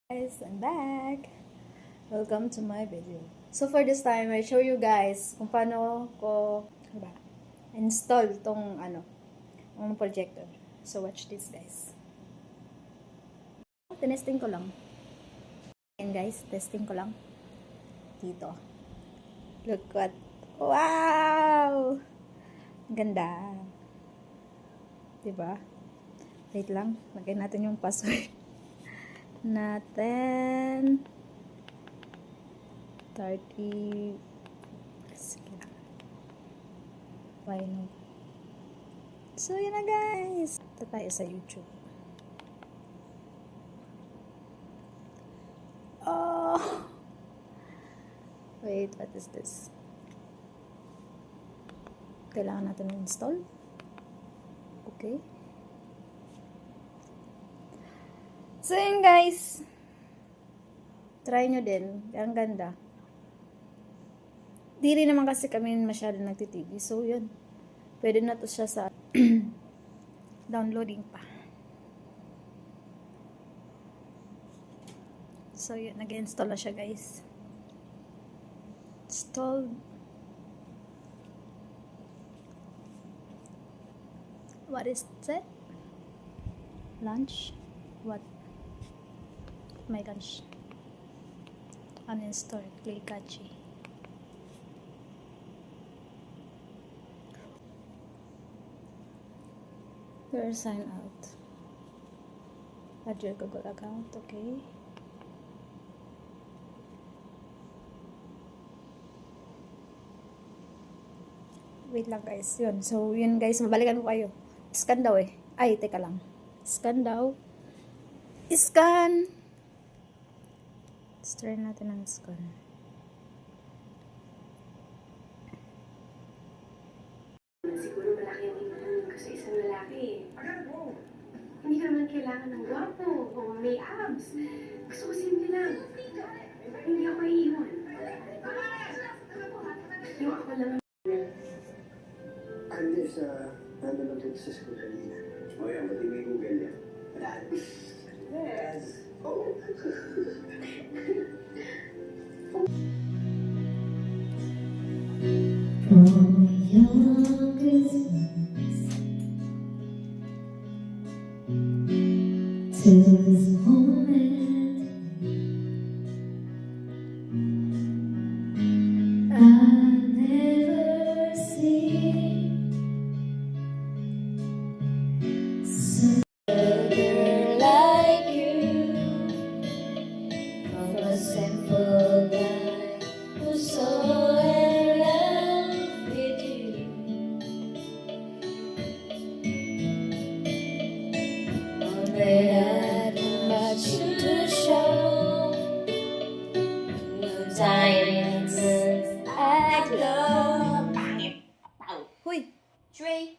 Guys, I'm back. Welcome to my video. So for this time, I show you guys kung paano ko install tong ang projector. So watch this, guys. Tinesting ko lang. And guys, testing ko lang. Dito. Look what. Wow! Ganda. Diba? Wait lang. Lagyan natin yung password natin 30 sige lang. Final. So yun na, guys, ito tayo sa YouTube. Wait, what is this? Kailangan natin install. Okay. So yun, guys, try nyo din. Ang ganda. Di rin naman kasi kami masyado nagtitv. So yun, pwede na to siya sa downloading pa. So yun, nag-install na siya, guys. Installed. What is that? Launch. What? My gosh. Uninstall. Click catchy. You're sign out. Add your Google account. Okay. Wait lang, guys. Yun. So, yun, guys. Mabalikan ko kayo. Scan daw eh. Ay, teka lang. Scan daw. Scan. Let's try natin ang scan. Siguro malaki ang inuunin ko sa isang lalaki. Hindi ka naman kailangan ng gwapo o may abs. Gusto ko simple lang. Hindi ako iiwan. Yung ako lang. Unless, nandun lang sa school kanina. O yan, pati may Google yan. Yes. Oh. From your Christmas to this moment, I've never seen such a girl like you, from a simple guy who's so in love with you. But I don't much to show. No diamonds I glow. Huy! Trey,